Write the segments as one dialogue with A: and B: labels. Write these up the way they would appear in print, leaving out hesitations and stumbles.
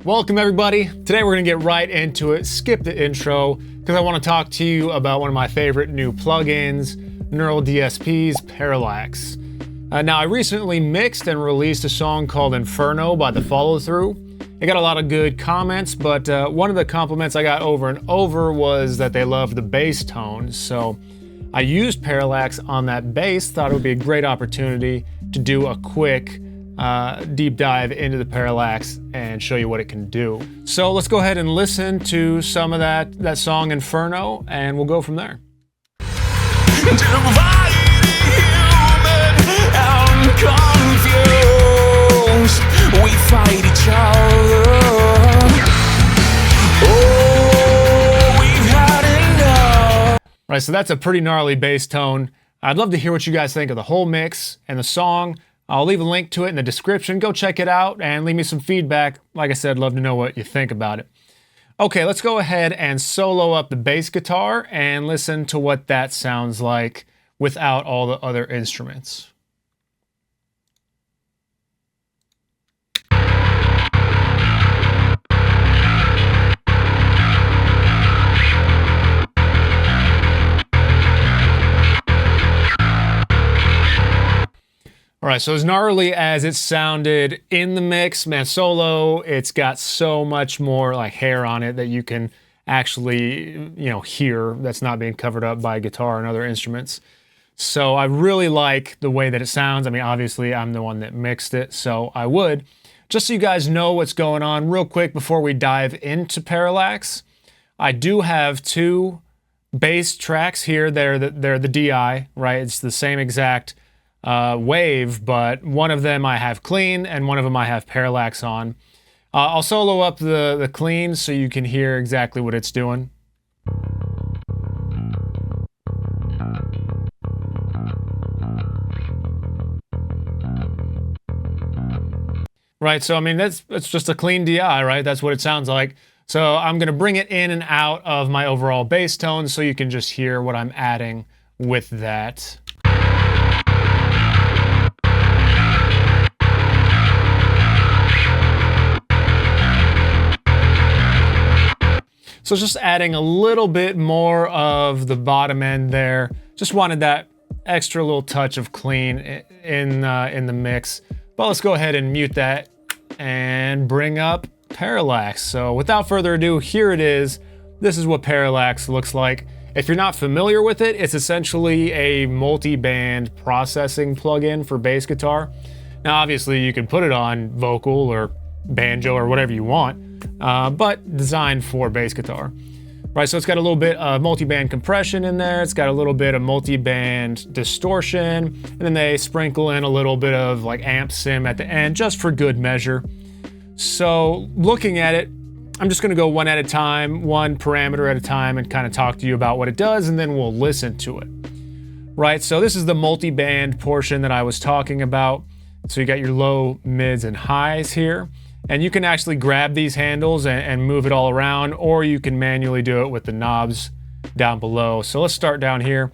A: Welcome everybody. Today we're gonna get right into it. Skip the intro because I want to talk to you about one of my favorite new plugins, Neural DSP's Parallax. Now I recently mixed and released a song called Inferno by The Follow Through. It got a lot of good comments, but one of the compliments I got over and over was that they loved the bass tone. So I used Parallax on that bass, thought it would be a great opportunity to do a quick deep dive into the Parallax and show you what it can do. So let's go ahead and listen to some of that song Inferno, and we'll go from there.
B: We fight each other. Oh, we've had enough.
A: Right, so that's a pretty gnarly bass tone. I'd love to hear what you guys think of the whole mix and the song. I'll leave a link to it in the description. Go check it out and leave me some feedback. Like I said, love to know what you think about it. Okay, let's go ahead and solo up the bass guitar and listen to what that sounds like without all the other instruments. All right, so as gnarly as it sounded in the mix, man, solo, it's got so much more like hair on it that you can actually, hear that's not being covered up by guitar and other instruments. So I really like the way that it sounds. I mean, obviously I'm the one that mixed it, so I would. Just so you guys know what's going on real quick before we dive into Parallax, I do have two bass tracks here. They're the DI, right? It's the same exact wave, but one of them I have clean and one of them I have Parallax on. I'll solo up the clean so you can hear exactly what it's doing. Right, so I mean it's just a clean DI, right? That's what it sounds like. So I'm gonna bring it in and out of my overall bass tone so you can just hear what I'm adding with that. So just adding a little bit more of the bottom end there. Just wanted that extra little touch of clean in the mix. But let's go ahead and mute that and bring up Parallax. So without further ado, here it is. This is what Parallax looks like. If you're not familiar with it, it's essentially a multi-band processing plugin for bass guitar. Now obviously you can put it on vocal or banjo or whatever you want, but designed for bass guitar. Right, so it's got a little bit of multi-band compression in there, it's got a little bit of multi-band distortion, and then they sprinkle in a little bit of like amp sim at the end, just for good measure. So looking at it, I'm just gonna go one at a time, one parameter at a time, and kind of talk to you about what it does, and then we'll listen to it. Right, so this is the multi-band portion that I was talking about. So you got your low, mids, and highs here. And you can actually grab these handles and move it all around, or you can manually do it with the knobs down below. So let's start down here.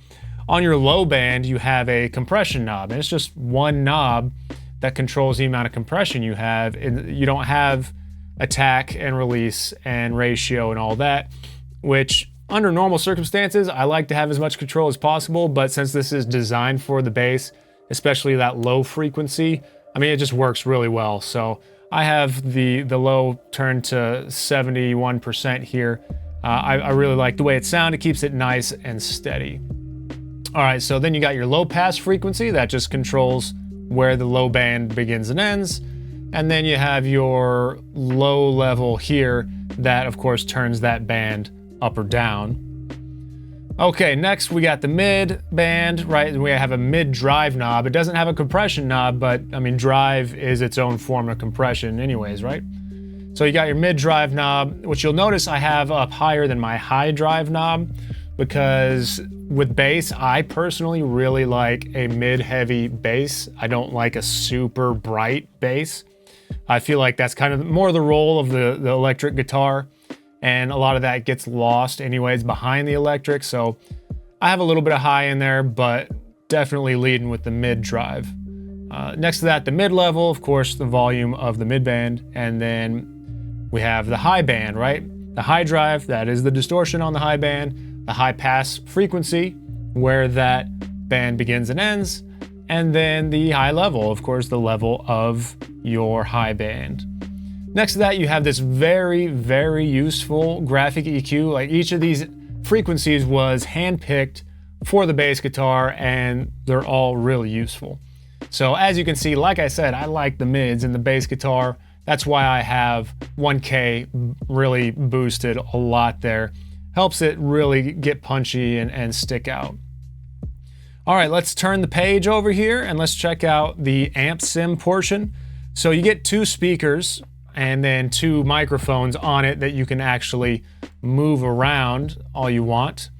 A: On your low band, you have a compression knob, and it's just one knob that controls the amount of compression you have. You don't have attack and release and ratio and all that, which under normal circumstances, I like to have as much control as possible, but since this is designed for the bass, especially that low frequency, I mean, it just works really well. So I have the low turned to 71% here. I really like the way it sounds. It keeps it nice and steady. All right, so then you got your low pass frequency that just controls where the low band begins and ends. And then you have your low level here that of course turns that band up or down. Okay, next we got the mid band, right? We have a mid drive knob. It doesn't have a compression knob, but I mean, drive is its own form of compression anyways, right? So you got your mid drive knob, which you'll notice I have up higher than my high drive knob, because with bass, I personally really like a mid heavy bass. I don't like a super bright bass. I feel like that's kind of more the role of the electric guitar. And a lot of that gets lost anyways behind the electric. So I have a little bit of high in there, but definitely leading with the mid drive. Next to that, the mid level, of course, the volume of the mid band. And then we have the high band, right? The high drive, that is the distortion on the high band, the high pass frequency, where that band begins and ends, and then the high level, of course, the level of your high band. Next to that, you have this very, very useful graphic EQ. Like each of these frequencies was handpicked for the bass guitar, and they're all really useful. So as you can see, like I said, I like the mids in the bass guitar. That's why I have 1K really boosted a lot there. Helps it really get punchy and stick out. All right, let's turn the page over here and let's check out the amp sim portion. So you get 2 speakers and then 2 microphones on it that you can actually move around all you want.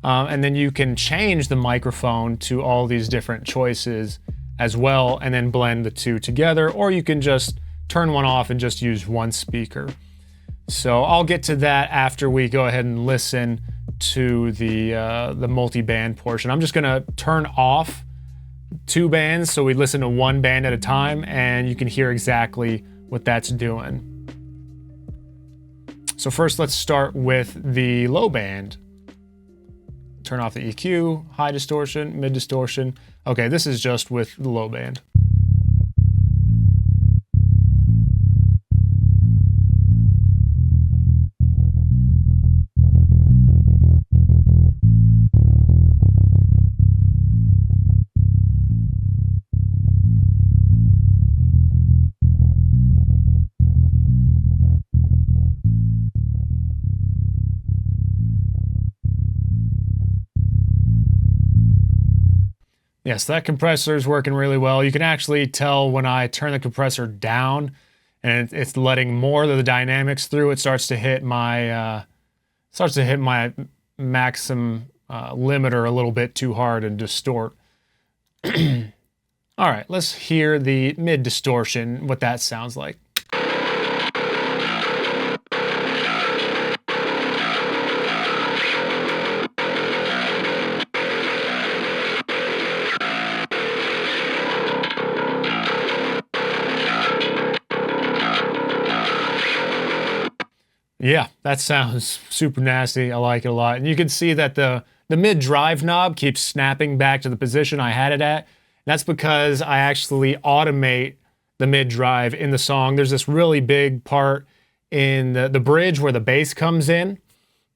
A: And then you can change the microphone to all these different choices as well, and then blend the 2 together, or you can just turn one off and just use 1 speaker. So I'll get to that after we go ahead and listen to the multi-band portion. I'm just gonna turn off 2 bands so we listen to 1 band at a time, and you can hear exactly what that's doing. So first let's start with the low band. Turn off the EQ, high distortion, mid distortion. Okay, this is just with the low band. Yes, that compressor is working really well. You can actually tell when I turn the compressor down and it's letting more of the dynamics through, it starts to hit my maximum limiter a little bit too hard and distort. All right, let's hear the mid distortion, what that sounds like. Yeah, that sounds super nasty. I like it a lot. And you can see that the mid drive knob keeps snapping back to the position I had it at. That's because I actually automate the mid drive in the song. There's this really big part in the bridge where the bass comes in.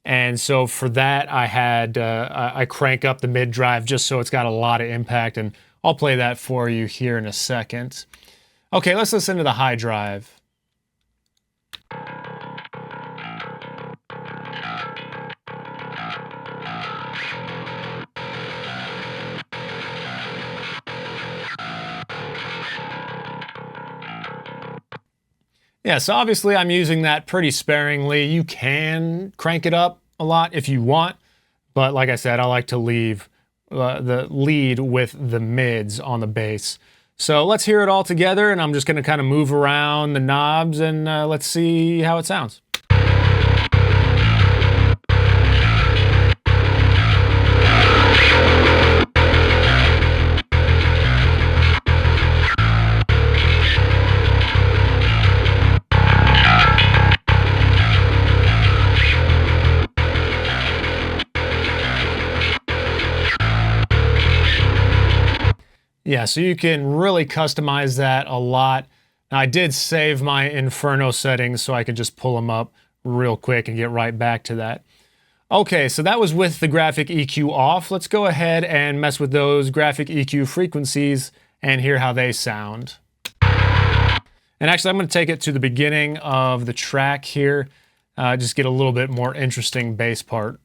A: And so for that, I crank up the mid drive just so it's got a lot of impact. And I'll play that for you here in a second. Okay, let's listen to the high drive. Yeah, so obviously I'm using that pretty sparingly. You can crank it up a lot if you want, but like I said, I like to leave the lead with the mids on the bass. So let's hear it all together, and I'm just gonna kind of move around the knobs and let's see how it sounds. Yeah, so you can really customize that a lot. Now, I did save my Inferno settings so I could just pull them up real quick and get right back to that. Okay, so that was with the graphic EQ off. Let's go ahead and mess with those graphic EQ frequencies and hear how they sound. And actually, I'm going to take it to the beginning of the track here, just get a little bit more interesting bass part.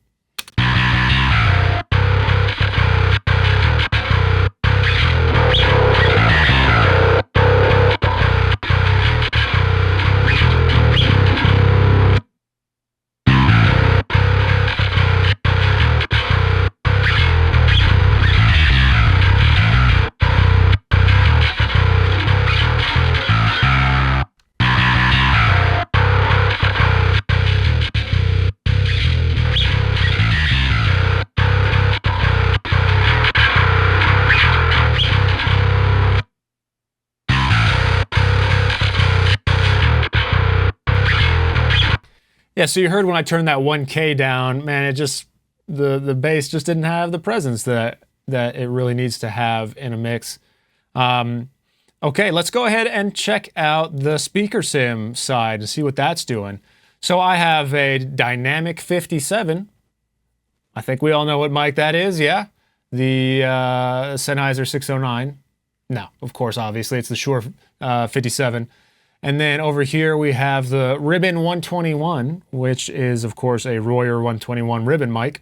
A: Yeah, so you heard when I turned that 1K down, man, it just, the bass just didn't have the presence that it really needs to have in a mix. Okay, let's go ahead and check out the speaker sim side and see what that's doing. So I have a dynamic 57. I think we all know what mic that is, yeah? The Sennheiser 609. No, of course, obviously, it's the Shure 57. And then over here we have the Ribbon 121, which is, of course, a Royer 121 ribbon mic.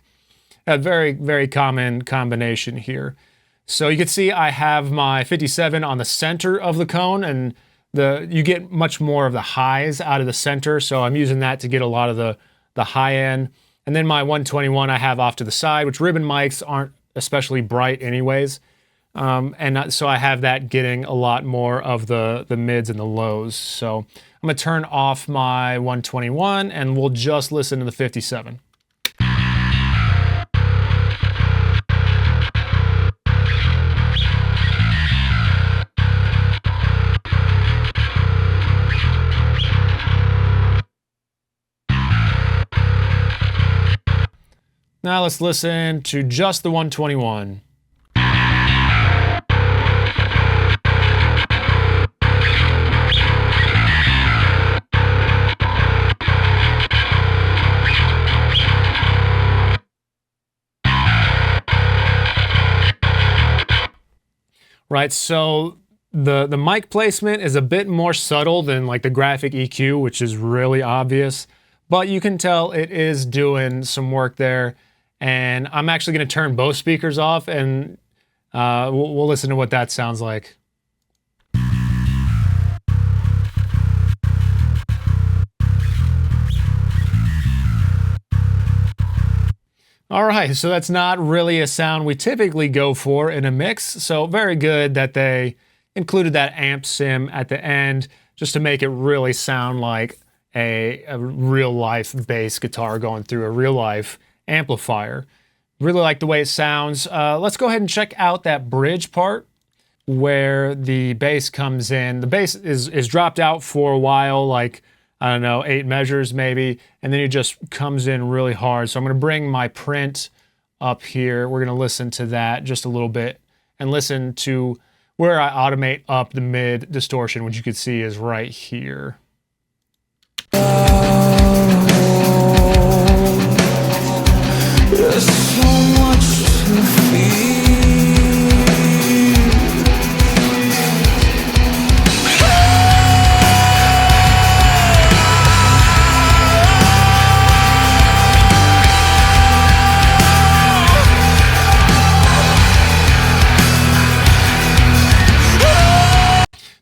A: A very, very common combination here. So you can see I have my 57 on the center of the cone, and you get much more of the highs out of the center, so I'm using that to get a lot of the high end. And then my 121 I have off to the side, which ribbon mics aren't especially bright anyways. So I have that getting a lot more of the mids and the lows. So I'm gonna turn off my 121 and we'll just listen to the 57. Now let's listen to just the 121. Right, so the mic placement is a bit more subtle than like the graphic EQ, which is really obvious, but you can tell it is doing some work there. And I'm actually going to turn both speakers off, and we'll listen to what that sounds like. All right, so that's not really a sound we typically go for in a mix, so very good that they included that amp sim at the end just to make it really sound like a real-life bass guitar going through a real-life amplifier. Really like the way it sounds. Let's go ahead and check out that bridge part where the bass comes in. The bass is dropped out for a while, like, I don't know, 8 measures maybe, and then it just comes in really hard. So I'm gonna bring my print up here. We're gonna listen to that just a little bit and listen to where I automate up the mid distortion, which you can see is right here.
B: There's so much to feel.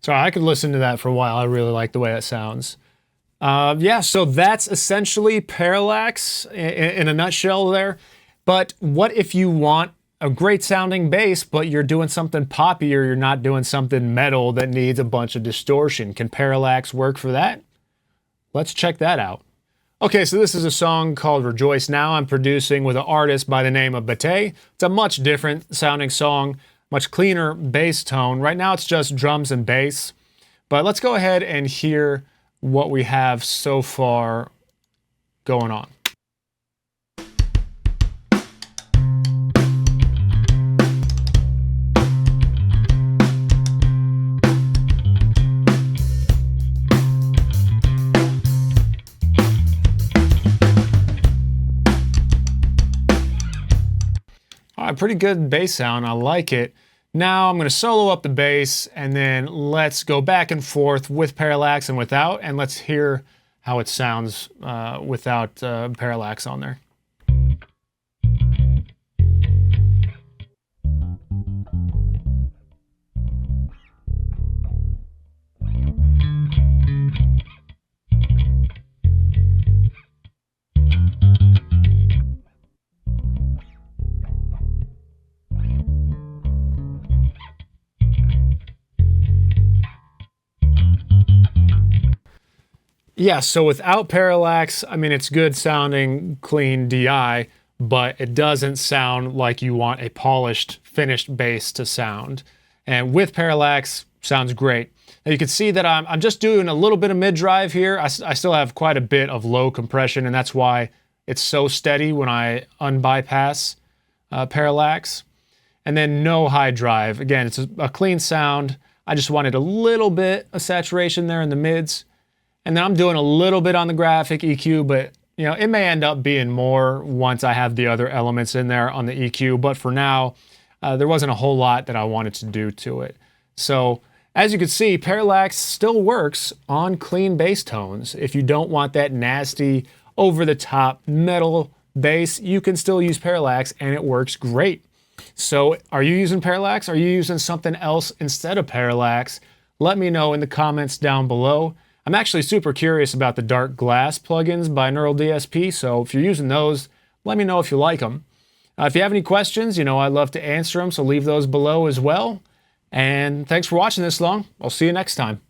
A: So I could listen to that for a while. I really like the way it sounds. Yeah, so that's essentially Parallax in a nutshell there. But what if you want a great sounding bass, but you're doing something poppy or you're not doing something metal that needs a bunch of distortion? Can Parallax work for that? Let's check that out. Okay, so this is a song called Rejoice Now. I'm producing with an artist by the name of Bate. It's a much different sounding song, much cleaner bass tone. Right now it's just drums and bass. But let's go ahead and hear what we have so far going on. All right, pretty good bass sound. I like it. Now I'm going to solo up the bass, and then let's go back and forth with Parallax and without, and let's hear how it sounds without Parallax on there. Yeah, so without Parallax, I mean, it's good sounding, clean DI, but it doesn't sound like you want a polished, finished bass to sound. And with Parallax, sounds great. Now you can see that I'm just doing a little bit of mid-drive here. I still have quite a bit of low compression, and that's why it's so steady when I unbypass Parallax. And then no high drive. Again, it's a clean sound. I just wanted a little bit of saturation there in the mids. And then I'm doing a little bit on the graphic EQ, but you know, it may end up being more once I have the other elements in there on the EQ. But for now, there wasn't a whole lot that I wanted to do to it. So as you can see, Parallax still works on clean bass tones. If you don't want that nasty, over-the-top metal bass, you can still use Parallax and it works great. So are you using Parallax? Are you using something else instead of Parallax? Let me know in the comments down below. I'm actually super curious about the dark glass plugins by Neural DSP, so if you're using those, let me know if you like them. If you have any questions, you know I'd love to answer them, so leave those below as well. And thanks for watching this long. I'll see you next time.